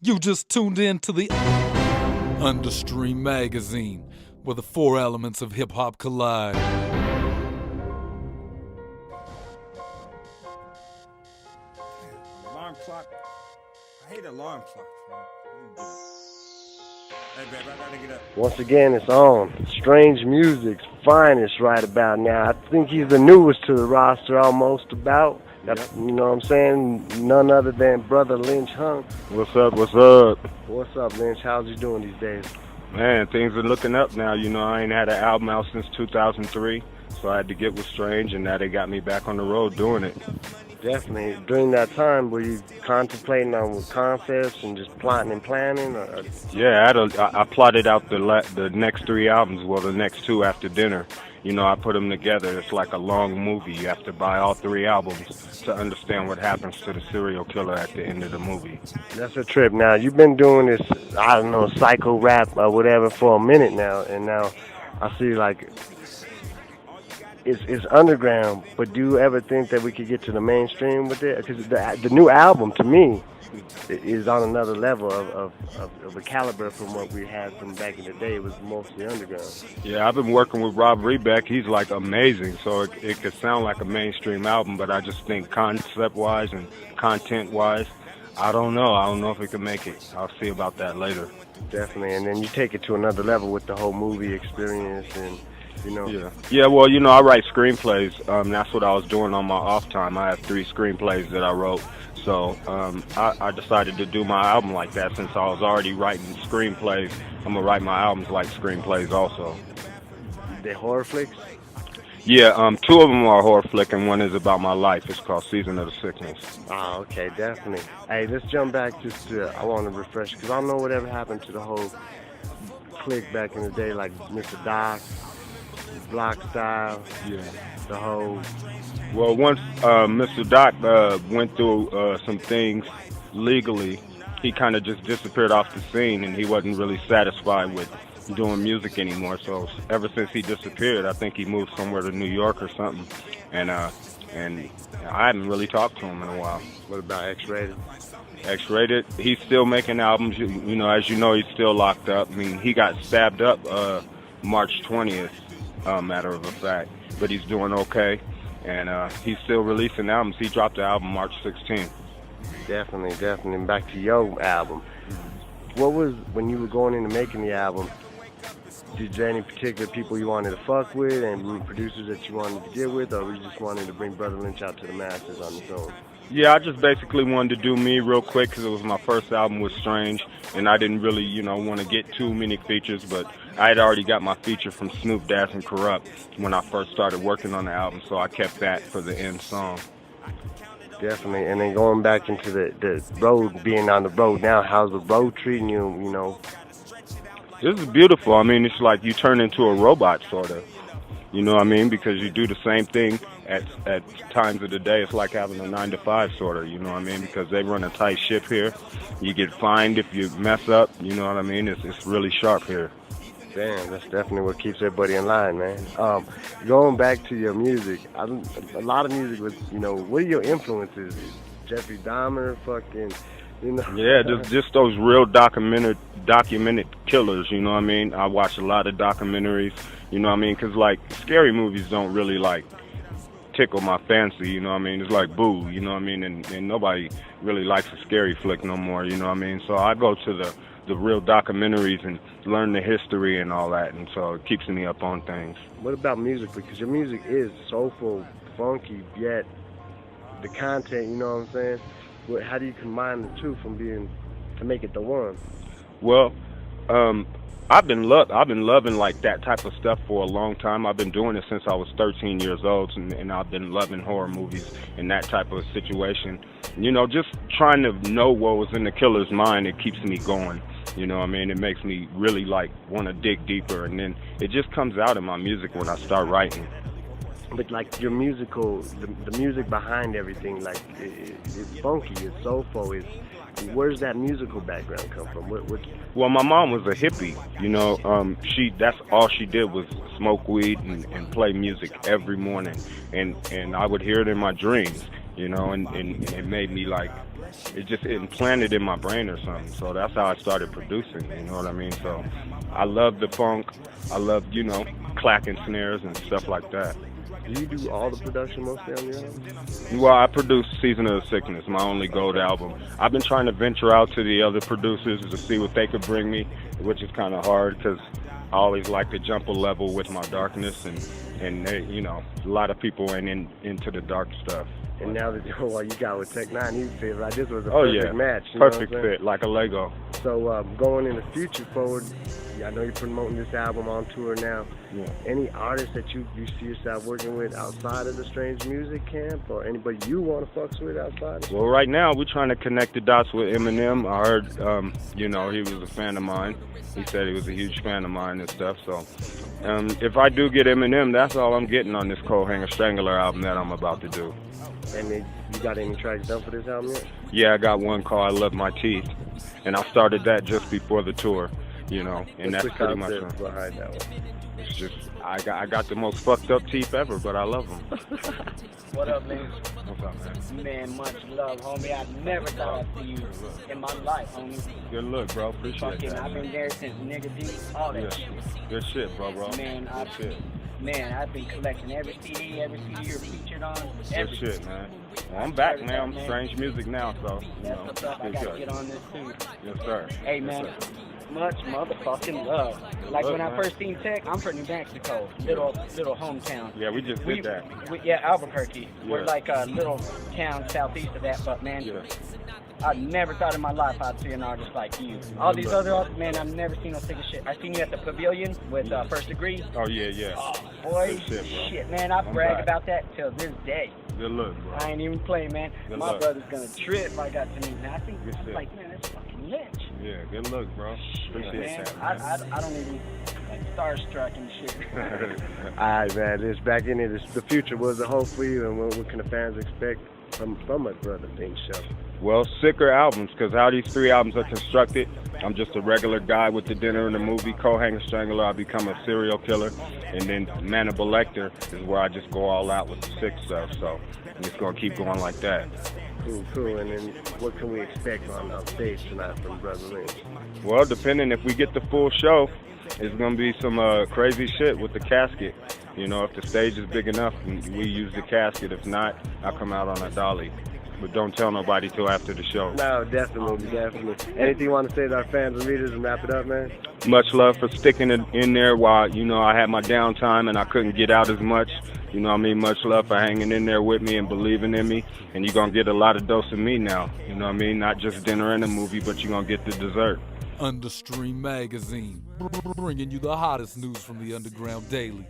You just tuned in to the Understream Magazine, where the four elements of hip hop collide. Alarm clock. I hate alarm clocks, man. Hey, babe, I gotta get up. Once again, it's on. Strange Music's finest right about now. I think he's the newest to the roster almost about. Yep. You know what I'm saying? None other than Brotha Lynch, huh? What's up? What's up? What's up, Lynch? How's you doing these days? Man, things are looking up now. You know, I ain't had an album out since 2003, so I had to get with Strange, and now they got me back on the road doing it. Definitely. During that time, were you contemplating on concepts and just plotting and planning? Or? Yeah, I plotted out the next three albums, well, the next two after dinner. You know, I put them together. It's like a long movie. You have to buy all three albums to understand what happens to the serial killer at the end of the movie. That's a trip. Now, you've been doing this, I don't know, psycho rap or whatever for a minute now, and now I see, like, it's underground, but do you ever think that we could get to the mainstream with it? Because the new album, to me, is on another level of a caliber from what we had from back in the day. It was mostly underground. Yeah, I've been working with Rob Rebeck. He's like amazing, so it could sound like a mainstream album, but I just think concept-wise and content-wise, I don't know. I don't know if it can make it. I'll see about that later. Definitely, and then you take it to another level with the whole movie experience and, you know. Yeah, well, you know, I write screenplays. That's what I was doing on my off time. I have 3 screenplays that I wrote. So I decided to do my album like that. Since I was already writing screenplays, I'm going to write my albums like screenplays also. They're horror flicks? Yeah, 2 of them are horror flick and 1 is about my life. It's called Season of the Sickness. Oh, okay, definitely. Hey, let's jump back just to, I want to refresh, because I don't know whatever happened to the whole clique back in the day, like Mr. Doc, Block Style, Yeah. the whole... Well, once Mr. Doc went through some things legally, he kind of just disappeared off the scene, and he wasn't really satisfied with doing music anymore. So ever since he disappeared, I think he moved somewhere to New York or something, and I haven't really talked to him in a while. What about X-Rated? X-Rated, he's still making albums. You know, as you know, he's still locked up. I mean, he got stabbed up March 20th, matter of fact, but he's doing okay. And he's still releasing albums. He dropped the album March 16th. Definitely. Back to your album. What was, when you were going into making the album, did there any particular people you wanted to fuck with and producers that you wanted to get with, or were you just wanted to bring Brotha Lynch out to the masses on his own? Yeah, I just basically wanted to do me real quick because it was my first album with Strange, and I didn't really, you know, want to get too many features, but I had already got my feature from Snoop Dazz and Corrupt when I first started working on the album, so I kept that for the end song. Definitely, and then going back into the road, being on the road now, how's the road treating you, you know? This is beautiful. I mean, it's like you turn into a robot, sort of. You know what I mean? Because you do the same thing at times of the day. It's like having a 9-to-5 sort of, you know what I mean? Because they run a tight ship here. You get fined if you mess up, you know what I mean? It's really sharp here. Damn, that's definitely what keeps everybody in line, man. Going back to your music, a lot of music was, you know, what are your influences? Jeffrey Dahmer, fucking, you know? Yeah, just those real documented killers, you know what I mean? I watch a lot of documentaries, you know what I mean? Because, like, scary movies don't really, like, tickle my fancy, you know what I mean? It's like Boo, you know what I mean? And nobody really likes a scary flick no more, you know what I mean? So I go to the real documentaries and learn the history and all that, and so it keeps me up on things. What about music? Because your music is soulful, funky, yet the content, you know what I'm saying? How do you combine the two to make it the one? Well, I've been loving like that type of stuff for a long time. I've been doing it since I was 13 years old, and I've been loving horror movies and that type of situation. You know, just trying to know what was in the killer's mind, it keeps me going. You know what I mean? It makes me really like want to dig deeper, and then it just comes out in my music when I start writing. But like your musical, the music behind everything, like it's funky, it's soulful. Where's that musical background come from? Well, my mom was a hippie. You know, that's all she did was smoke weed and play music every morning, and I would hear it in my dreams. You know, and it made me like it just implanted in my brain or something. So that's how I started producing, you know what I mean? So I love the funk. I love, you know, clacking snares and stuff like that. Do you do all the production mostly on your album? Well, I produced Season of the Sickness, my only gold album. I've been trying to venture out to the other producers to see what they could bring me, which is kind of hard because I always like to jump a level with my darkness, and they, you know, a lot of people ain't into the dark stuff. And now that what you got with Tech Nine, you feel like this was a Oh perfect yeah, match. You know perfect what I'm saying? fit, like a Lego. So going in the future forward, I know you're promoting this album on tour now. Yeah. Any artists that you see yourself working with outside of the Strange Music camp, or anybody you want to fucks with outside? Well, right now we're trying to connect the dots with Eminem. I heard, you know, he was a fan of mine. He said he was a huge fan of mine and stuff. So, if I do get Eminem, that's all I'm getting on this Cold Hanger Strangler album that I'm about to do. And you got any tracks done for this album yet? Yeah, I got one called I Love My Teeth, and I started that just before the tour, you know, and What's that's the pretty much concept behind that one? it's just I got the most fucked up teeth ever, but I love them. What up, Lynch? What's up, man? Man, much love, homie. I never thought I'd see you in my life, homie. Good look, bro. Appreciate Fucking, that. I've been there since Nigga D, all that Yeah. shit. Good shit, bro. Man, Good shit. I've been collecting every CD you're featured on. Good Everything. shit, man. Well, I'm back now. I'm Strange Music now, so you That's know. what's up. I good gotta shit. get on this too. Yes, sir. Hey, Yes, man. sir. Much motherfucking love. Like Look, when I man. first seen Tech, I'm from New Mexico, little hometown. Yeah, we just did that. Yeah, Albuquerque. We're Yeah. like a little town southeast of that, but man, Yeah. I never thought in my life I'd see an artist like you. All these other artists, man, I've never seen no sick as shit. I seen you at the Pavilion with First Degree. Oh yeah. Oh, boy, Good shit, bro. man, I I'm brag back. about that till this day. Good look, bro. I ain't even playing, man. Good My luck. brother's gonna trip if I got to meet him. I think, Good I'm shit. like, man, that's fucking Lynch. Yeah, good look, bro. Appreciate Man, that. I don't even, like, starstruck and shit. All right, man. This back into this, the future. What's the hope for you, and what can the fans expect from a Brotha Lynch show? Well, sicker albums, because how these 3 albums are constructed, I'm just a regular guy with the dinner and the movie. Cold Hanger Strangler, I become a serial killer. And then Manable Lecter is where I just go all out with the sick stuff. So I'm just going to keep going like that. Cool. And then what can we expect on stage tonight from Brotha Lynch? Well, depending if we get the full show, it's going to be some crazy shit with the casket. You know, if the stage is big enough, we use the casket. If not, I'll come out on a dolly. But don't tell nobody till after the show. No, definitely. Anything you want to say to our fans and readers and wrap it up, man? Much love for sticking it in there while, you know, I had my downtime and I couldn't get out as much. You know what I mean? Much love for hanging in there with me and believing in me. And you're going to get a lot of dose of me now. You know what I mean? Not just dinner and a movie, but you're going to get the dessert. Understream Magazine, bringing you the hottest news from the underground daily.